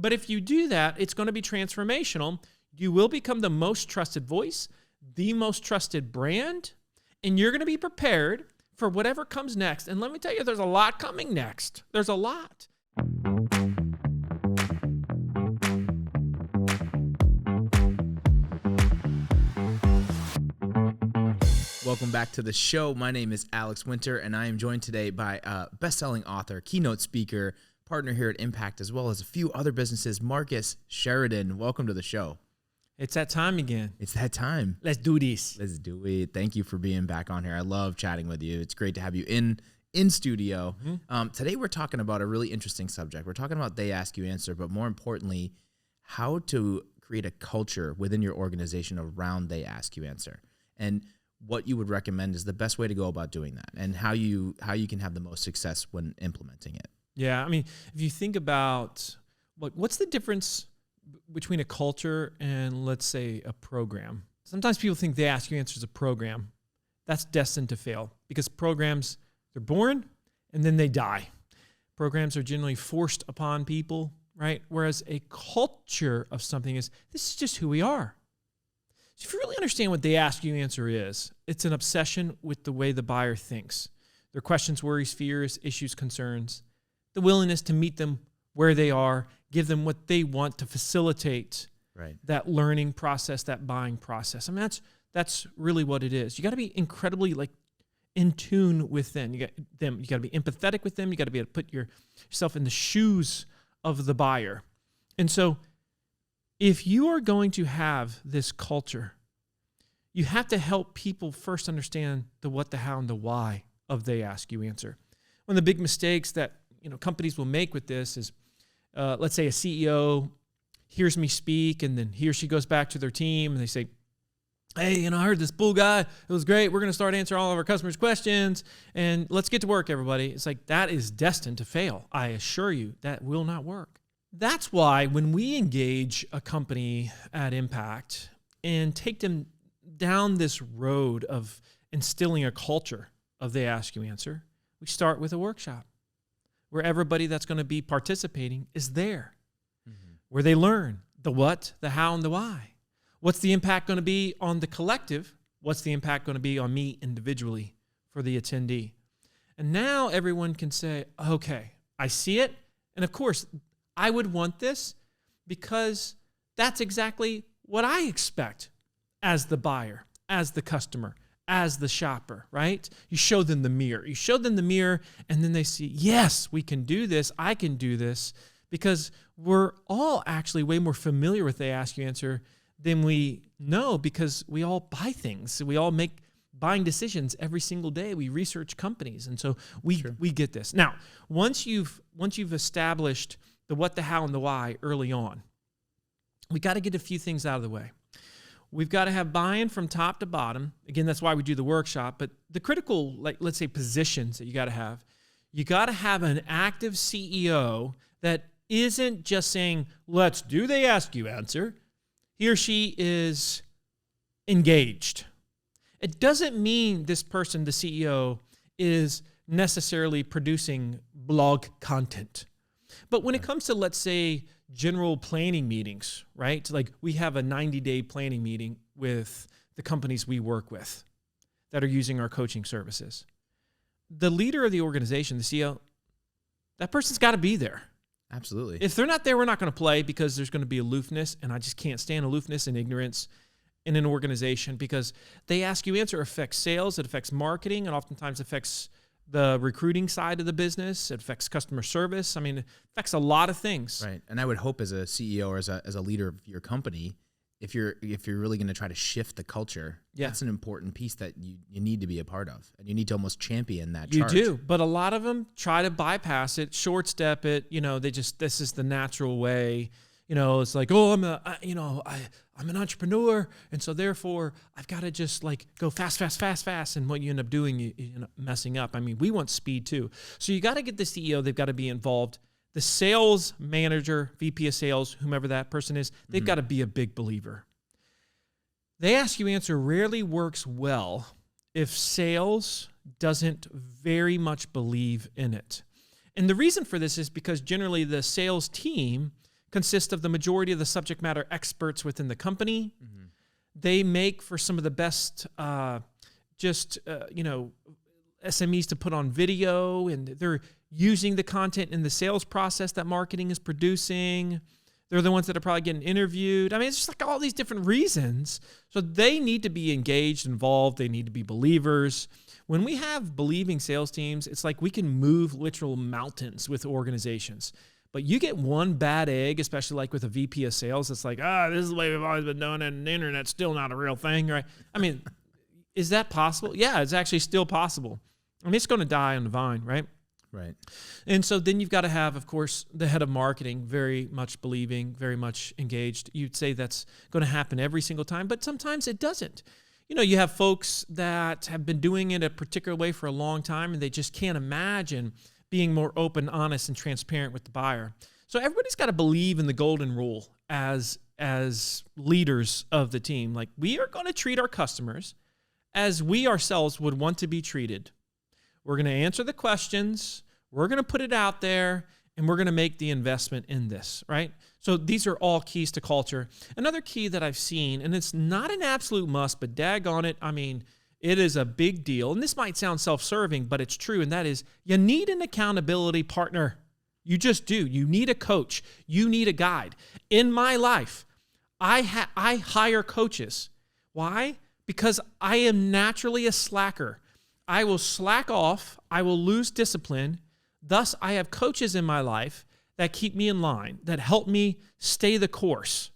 But if you do that, it's going to be transformational. You will become the most trusted voice, the most trusted brand, and you're going to be prepared for whatever comes next. And let me tell you, there's a lot coming next. There's a lot. Welcome back to the show. My name is Alex Winter, and I am joined today by a best-selling author, keynote speaker, partner here at Impact, as well as a few other businesses, Marcus Sheridan. Welcome to the show. It's that time again. It's that time. Let's do this. Let's do it. Thank you for being back on here. I love chatting with you. It's great to have you in studio. Mm-hmm. Today we're talking about a really interesting subject. We're talking about They Ask You Answer, but more importantly, how to create a culture within your organization around They Ask You Answer. And what you would recommend is the best way to go about doing that, and how you can have the most success when implementing it. Yeah, I mean, if you think about what's the difference between a culture and, let's say, a program. Sometimes people think They Ask You Answer is a program. That's destined to fail, because programs, they're born and then they die. Programs are generally forced upon people, right? Whereas a culture of something is, this is just who we are. So if you really understand what They Ask You Answer is, it's an obsession with the way the buyer thinks. Their questions, worries, fears, issues, concerns, the willingness to meet them where they are, give them what they want to facilitate that learning process, that buying process. I mean, that's really what it is. You got to be incredibly in tune with them. You got to be empathetic with them. You got to be able to put yourself in the shoes of the buyer. And so if you are going to have this culture, you have to help people first understand the what, the how, and the why of They Ask You Answer. One of the big mistakes that companies will make with this is, let's say a CEO hears me speak, and then he or she goes back to their team and they say, hey, I heard this bull guy. It was great. We're going to start answering all of our customers' questions, and let's get to work, everybody. It's like, that is destined to fail. I assure you that will not work. That's why when we engage a company at Impact and take them down this road of instilling a culture of They Ask You Answer, we start with a workshop where everybody that's going to be participating is there, where they learn the what, the how, and the why. What's the impact going to be on the collective? What's the impact going to be on me individually for the attendee? And now everyone can say, okay, I see it. And of course, I would want this because that's exactly what I expect as the buyer, as the customer, as the shopper, right? You show them the mirror. You show them the mirror, and then they see, yes, we can do this. I can do this, because we're all actually way more familiar with They Ask You Answer than we know, because we all buy things. We all make buying decisions every single day. We research companies, and so we get this. Now, once you've established the what, the how, and the why early on, we got to get a few things out of the way. We've got to have buy-in from top to bottom. Again, that's why we do the workshop. But the critical, let's say, positions that you got to have an active CEO that isn't just saying, let's do They Ask You Answer. He or she is engaged. It doesn't mean this person, the CEO, is necessarily producing blog content. But when it comes to, let's say, general planning meetings, right? Like, we have a 90-day planning meeting with the companies we work with that are using our coaching services. The leader of the organization, the CEO, that person's got to be there. Absolutely. If they're not there, we're not going to play, because there's going to be aloofness, and I just can't stand aloofness and ignorance in an organization, because They Ask You Answer affects sales, it affects marketing, and oftentimes affects the recruiting side of the business. It affects customer service. I mean, it affects a lot of things. Right. And I would hope as a CEO or as a leader of your company, if you're really going to try to shift the culture, that's an important piece that you need to be a part of, and you need to almost champion that charge. You do, but a lot of them try to bypass it, short step it. This is the natural way. It's like, oh, I'm an entrepreneur, and so therefore I've got to just go fast. And what you end up doing, you end up messing up. I mean, we want speed too. So you got to get the CEO, they've got to be involved. The sales manager, VP of sales, whomever that person is, they've got to be a big believer. They Ask You Answer rarely works well if sales doesn't very much believe in it. And the reason for this is because generally the sales team consist of the majority of the subject matter experts within the company. Mm-hmm. They make for some of the best, SMEs to put on video, and they're using the content in the sales process that marketing is producing. They're the ones that are probably getting interviewed. I mean, it's just like all these different reasons. So they need to be engaged, involved. They need to be believers. When we have believing sales teams, it's like we can move literal mountains with organizations. But you get one bad egg, especially like with a VP of sales, it's like, this is the way we've always been doing it, and the internet's still not a real thing, right? I mean, is that possible? Yeah, it's actually still possible. I mean, it's going to die on the vine, right? Right. And so then you've got to have, of course, the head of marketing very much believing, very much engaged. You'd say that's going to happen every single time, but sometimes it doesn't. You have folks that have been doing it a particular way for a long time, and they just can't imagine being more open, honest, and transparent with the buyer. So everybody's got to believe in the golden rule as leaders of the team. Like, we are going to treat our customers as we ourselves would want to be treated. We're going to answer the questions, we're going to put it out there, and we're going to make the investment in this, right? So these are all keys to culture. Another key that I've seen, and it's not an absolute must, but daggone it, I mean, it is a big deal. And this might sound self-serving, but it's true, and that is you need an accountability partner. You just do. You need a coach. You need a guide. In my life, I hire coaches. Why? Because I am naturally a slacker. I will slack off. I will lose discipline. Thus, I have coaches in my life that keep me in line, that help me stay the course.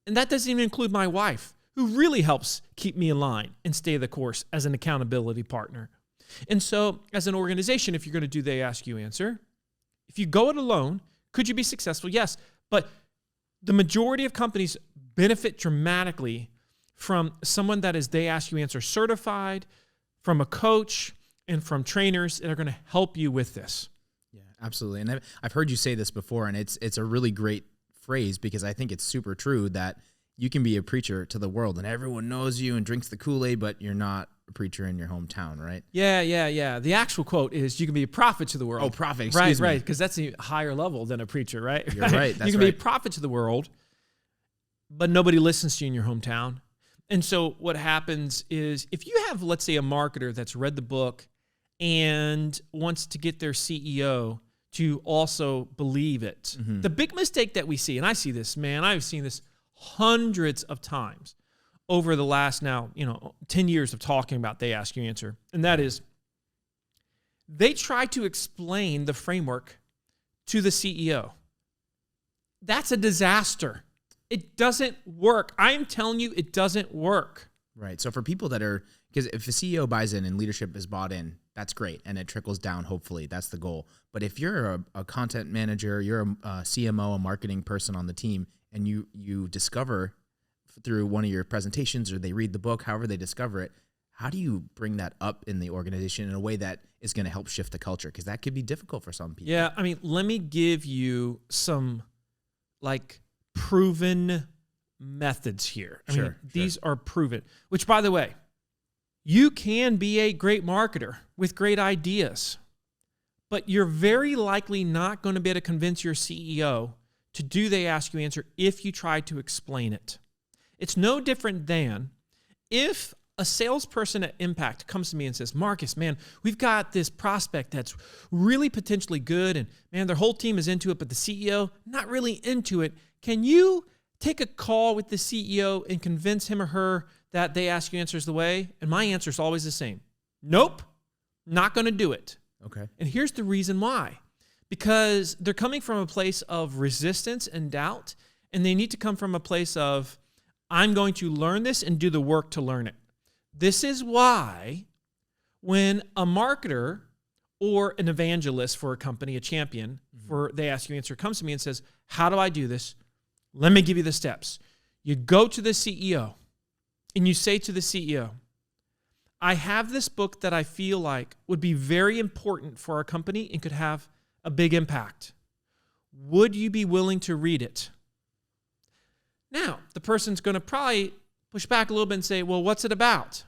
And that doesn't even include my wife, who really helps keep me in line and stay the course as an accountability partner. And so, as an organization, if you're going to do They Ask You Answer, if you go it alone, could you be successful? Yes. But the majority of companies benefit dramatically from someone that is They Ask You Answer certified, from a coach, and from trainers that are going to help you with this. Yeah, absolutely. And I've heard you say this before, and it's a really great phrase because I think it's super true that you can be a preacher to the world and everyone knows you and drinks the Kool-Aid, but you're not a preacher in your hometown, right? Yeah. The actual quote is you can be a prophet to the world. Oh, prophet, excuse me. Right, because that's a higher level than a preacher, right? You're right, that's You can be a prophet to the world, but nobody listens to you in your hometown. And so what happens is if you have, let's say, a marketer that's read the book and wants to get their CEO to also believe it, the big mistake that we see, and I see this, man, I've seen this hundreds of times over the last 10 years of talking about They Ask You Answer, and that is they try to explain the framework to the CEO. That's a disaster. It doesn't work. I'm telling you, it doesn't work. Right. So for people that are, because if a CEO buys in and leadership is bought in, that's great. And it trickles down, hopefully. That's the goal. But if you're a content manager, you're a CMO, a marketing person on the team, and you discover through one of your presentations or they read the book, however they discover it, how do you bring that up in the organization in a way that is going to help shift the culture? Because that could be difficult for some people. Yeah. I mean, let me give you some proven methods here. I mean, these are proven, which, by the way, you can be a great marketer with great ideas, but you're very likely not going to be able to convince your CEO to do They Ask You Answer if you try to explain it. It's no different than if a salesperson at Impact comes to me and says, Marcus, man, we've got this prospect that's really potentially good, and man, their whole team is into it, but the CEO, not really into it. Can you take a call with the CEO and convince him or her that They Ask You Answer is the way? And my answer is always the same. Nope, not going to do it. Okay. And here's the reason why. Because they're coming from a place of resistance and doubt, and they need to come from a place of, I'm going to learn this and do the work to learn it. This is why when a marketer or an evangelist for a company, a champion for They Ask You Answer, comes to me and says, how do I do this? Let me give you the steps. You go to the CEO and you say to the CEO, I have this book that I feel like would be very important for our company and could have a big impact. Would you be willing to read it? Now, the person's going to probably push back a little bit and say, well, what's it about?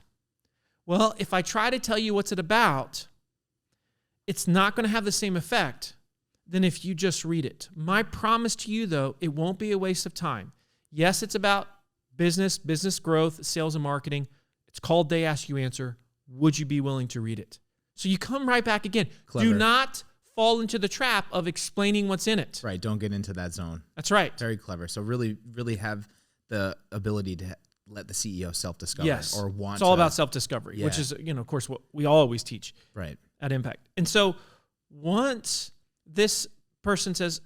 Well, if I try to tell you what's it about, it's not going to have the same effect than if you just read it. My promise to you, though, it won't be a waste of time. Yes, it's about business growth, sales and marketing. It's called They Ask You Answer. Would you be willing to read it? So you come right back again. Clever. Do not fall into the trap of explaining what's in it. Right. Don't get into that zone. That's right. Very clever. So really, really have the ability to let the CEO self-discover. Yes. Or want It's all to, about self-discovery, Yeah. which is, of course, what we always teach Right. at Impact. And so once this person says,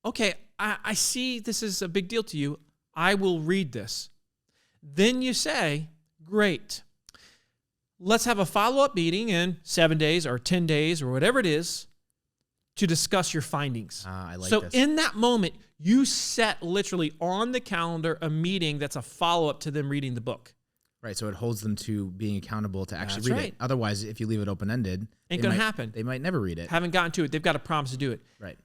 okay, I see this is a big deal to you, I will read this. Then you say, great. Let's have a follow-up meeting in 7 days or 10 days or whatever it is to discuss your findings. I like so this. in that moment, you set literally on the calendar a meeting that's a follow-up to them reading the book. Right. So it holds them to being accountable to actually That's read right. it. Otherwise, if you leave it open-ended, Ain't going to happen. They might never read it. Haven't gotten to it. They've got to promise to do it. Right.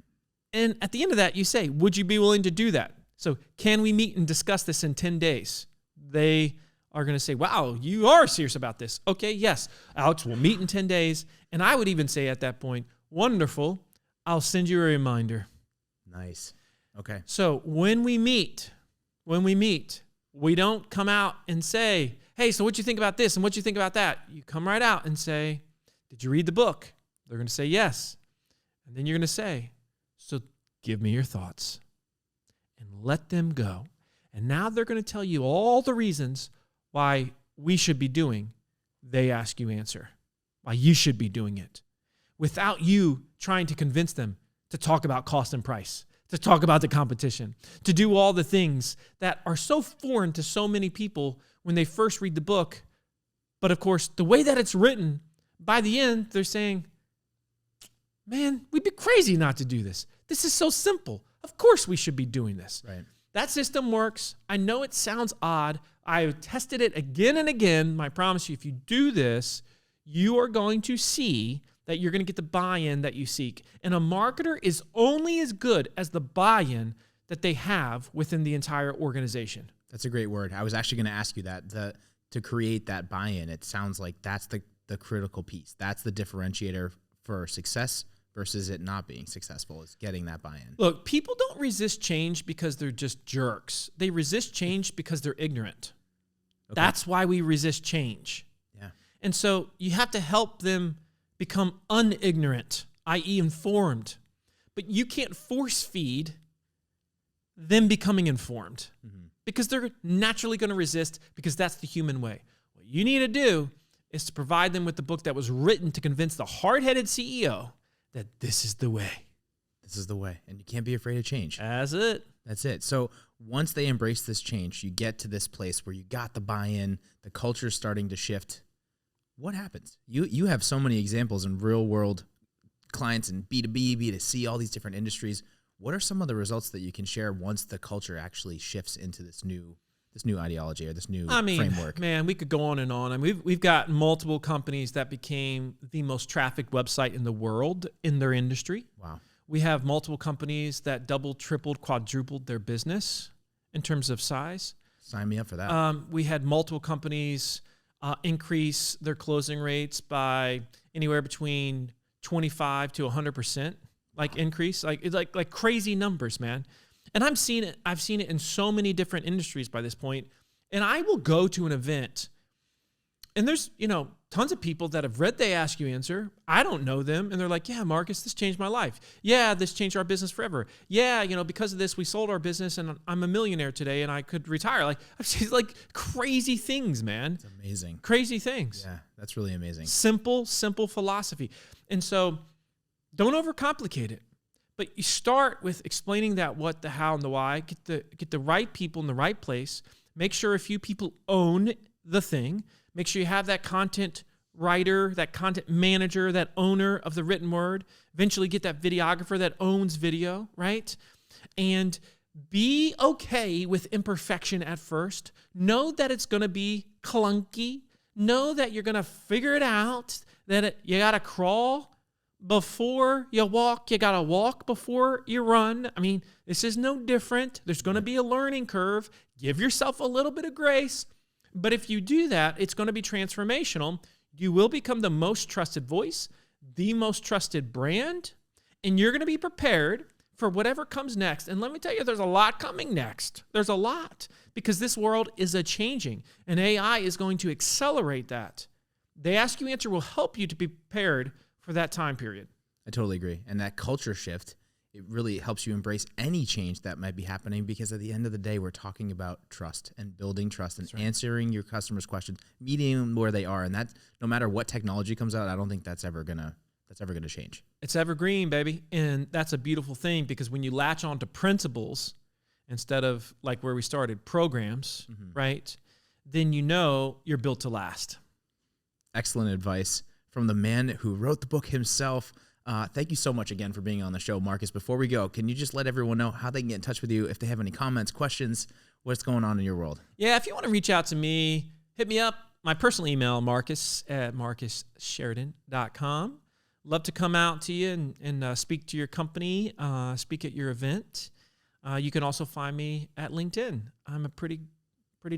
And at the end of that, you say, would you be willing to do that? So can we meet and discuss this in 10 days? They are going to say, wow, you are serious about this. Okay, yes. Alex, we'll meet in 10 days. And I would even say at that point, wonderful, I'll send you a reminder. Nice. Okay. So when we meet, we don't come out and say, hey, so what you think about this and what you think about that? You come right out and say, did you read the book? They're going to say yes. And then you're going to say, so give me your thoughts. And let them go. And now they're going to tell you all the reasons why we should be doing They Ask You Answer, why you should be doing it, without you trying to convince them to talk about cost and price, to talk about the competition, to do all the things that are so foreign to so many people when they first read the book. But of course, the way that it's written, by the end, they're saying, man, we'd be crazy not to do this. This is so simple. Of course we should be doing this. Right. That system works. I know it sounds odd. I have tested it again and again. I promise you, if you do this, you are going to see that you're going to get the buy-in that you seek. And a marketer is only as good as the buy-in that they have within the entire organization. That's a great word. I was actually going to ask you that. To create that buy-in, it sounds like that's the critical piece. That's the differentiator for success versus it not being successful, is getting that buy-in. Look, people don't resist change because they're just jerks. They resist change because they're ignorant. Okay. That's why we resist change. Yeah. And so you have to help them become unignorant, i.e. informed. But you can't force feed them becoming informed because they're naturally going to resist, because that's the human way. What you need to do is to provide them with the book that was written to convince the hard-headed CEO that this is the way. This is the way. And you can't be afraid of change. That's it. That's it. So once they embrace this change, you get to this place where you got the buy-in, the culture is starting to shift. What happens? You have so many examples in real world clients and B2B, B2C, all these different industries. What are some of the results that you can share once the culture actually shifts into this new ideology or this new framework? Man, we could go on and on. I mean, we've got multiple companies that became the most trafficked website in the world in their industry. Wow. We have multiple companies that doubled, tripled, quadrupled their business in terms of size. Sign me up for that. We had multiple companies increase their closing rates by anywhere between 25 to 100%, like increase, it's like crazy numbers, man. And I've seen it in so many different industries by this point. And I will go to an event, and there's, tons of people that have read They Ask You Answer. I don't know them. And they're like, yeah, Marcus, this changed my life. Yeah, this changed our business forever. Yeah, because of this, we sold our business and I'm a millionaire today and I could retire. Like, I've seen like crazy things, man. It's amazing. Crazy things. Yeah, that's really amazing. Simple philosophy. And so don't overcomplicate it. But you start with explaining that what, the how, and the why. Get the right people in the right place. Make sure a few people own the thing. Make sure you have that content writer, that content manager, that owner of the written word. Eventually get that videographer that owns video, right? And be okay with imperfection at first. Know that it's going to be clunky. Know that you're going to figure it out, that you got to crawl before you walk. You got to walk before you run. I mean, this is no different. There's going to be a learning curve. Give yourself a little bit of grace. But if you do that, it's going to be transformational. You will become the most trusted voice, the most trusted brand, and you're going to be prepared for whatever comes next. And let me tell you, there's a lot coming next. There's a lot, because this world is a-changing, and AI is going to accelerate that. They Ask You Answer will help you to be prepared for that time period. I totally agree. And that culture shift, it really helps you embrace any change that might be happening, because at the end of the day, we're talking about trust and building trust and answering your customers' questions, meeting them where they are. And that, no matter what technology comes out, I don't think that's ever gonna change. It's evergreen, baby. And that's a beautiful thing, because when you latch on to principles instead of, like where we started, programs, right? Then you know you're built to last. Excellent advice from the man who wrote the book himself. Thank you so much again for being on the show, Marcus. Before we go, can you just let everyone know how they can get in touch with you if they have any comments, questions, what's going on in your world? Yeah, if you want to reach out to me, hit me up. My personal email, marcus@marcussheridan.com. Love to come out to you and speak to your company, speak at your event. You can also find me at LinkedIn. I'm a pretty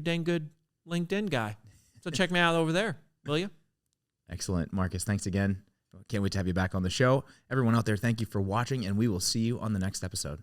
dang good LinkedIn guy. So check me out over there, will you? Excellent. Marcus, thanks again. Can't wait to have you back on the show. Everyone out there, thank you for watching, and we will see you on the next episode.